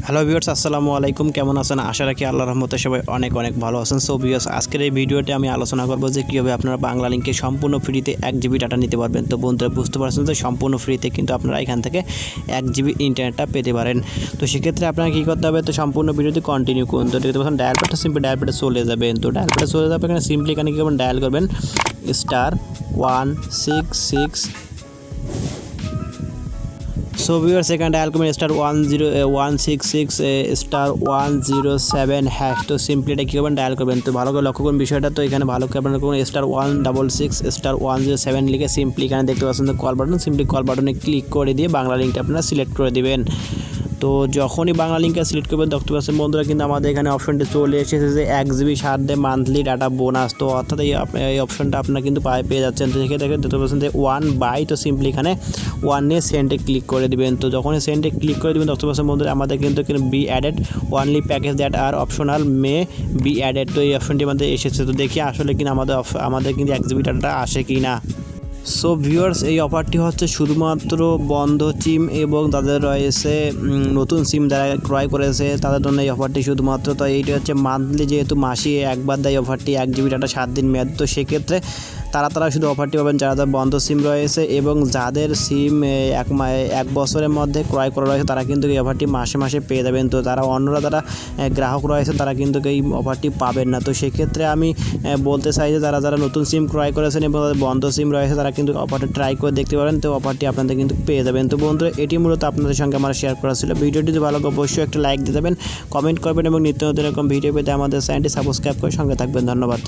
Hello viewers, আসসালামু আলাইকুম। কেমন আছেন? আশা রাখি আল্লাহর রহমতে সবাই অনেক ভালো আছেন। সো ভিউয়ার্স, আজকের এই ভিডিওতে আমি আলোচনা করব যে কীভাবে আপনারা বাংলা লিঙ্কে সম্পূর্ণ ফ্রিতে 1 জিবি ডাটা নিতে পারবেন। তো বন্ধুরা বুঝতে পারছেন যে সম্পূর্ণ ফ্রিতে কিন্তু আপনারা এখান থেকে 1 জিবি ইন্টারনেটটা পেতে পারেন। তো সেক্ষেত্রে আপনারা কী করতে হবে, তো সম্পূর্ণ ভিডিওটি কন্টিনিউ করুন। তো দেখতে পাচ্ছেন ডায়াল প্যাডটা সিম্পলি ডায়াল প্যাডে চলে যাবেন। তো ডায়াল প্যাডে চলে যাবে, এখানে সিম্পলি এখানে কী করবেন, ডায়াল করবেন *166। সো ভিউয়ার্স, এখানে ডায়াল করবেন *166*107#। তো সিম্পলি এটা কী করবেন, ডায়াল করবেন। তো ভালো করে লক্ষ্য করুন বিষয়টা। তো এখানে ভালো করে আপনারা করবেন *166*107 লিখে সিম্পলি এখানে দেখতে পাচ্ছেন কল বাটন, সিম্পলি কল বাটনে ক্লিক করে দিয়ে বাংলা লিঙ্কটা আপনারা সিলেক্ট করে দিবেন। তো যখনই বাংলা লিঙ্কটা সিলেক্ট করবেন দেখতে পাচ্ছেন বন্ধুরা কিন্তু আমাদের এখানে অপশনটি চলে এসেছে যে 1 GB 7 day monthly data bonus. তো অর্থাৎ এই অপশনটা আপনারা কিন্তু পেয়ে যাচ্ছেন। তো সেক্ষেত্রে দেখতে পাচ্ছেন যে 1 বাই, তো সিম্পলি এখানে 1 নিয়ে সেন্টে ক্লিক করে দিবেন। তো যখনই সেন্টে ক্লিক করে দিবেন দেখতে পাচ্ছেন বন্ধুরা আমাদের কিন্তু be added only package that are optional may be added. তো এই অপশনটি আমাদের এসেছে। তো দেখি আসলে কিনা আমাদের কিন্তু 1 জিবি ডাটা আসে কি না। সো ভিউয়ার্স, এই অফারটি হচ্ছে শুধুমাত্র বন্ধ সিম এবং তাদের রয়েছে নতুন সিম যারা ক্রয় করেছে তাদের জন্য এই অফারটি শুধুমাত্র। তো এইটি হচ্ছে মান্থলি, যেহেতু মাসে একবার দেয় অফারটি 1 জিবি ডাটা 7 দিন মেয়াদ। তো সেক্ষেত্রে তারা শুধু অফারটি পাবেন যারা বন্ধ সিম রয়েছে এবং যাদের সিম 1 বছরের মধ্যে ক্রয় করা রয়েছে তারা কিন্তু এই অফারটি মাসে পেয়ে যাবেন। তো অন্যরা যারা গ্রাহক রয়েছে তারা কিন্তু এই অফারটি পাবেন না। তো সেক্ষেত্রে আমি বলতে চাই যে যারা নতুন সিম ক্রয় করেছেন এবং তাদের বন্ধ সিম রয়েছে তারা কিন্তু অফারটি ট্রাই করে দেখতে পারেন। তো অফারটি আপনাদের কিন্তু পেয়ে যাবেন। তো বন্ধুরা, এটি মূলত আপনাদের সঙ্গে আমার শেয়ার করা ছিল। ভিডিওটি যদি ভালো লাগে অবশ্যই একটা লাইক দিয়ে দেবেন, কমেন্ট করবেন এবং নিত্য নতুন এরকম ভিডিও পেতে আমাদের চ্যানেলটি সাবস্ক্রাইব করে সঙ্গে থাকবেন। ধন্যবাদ।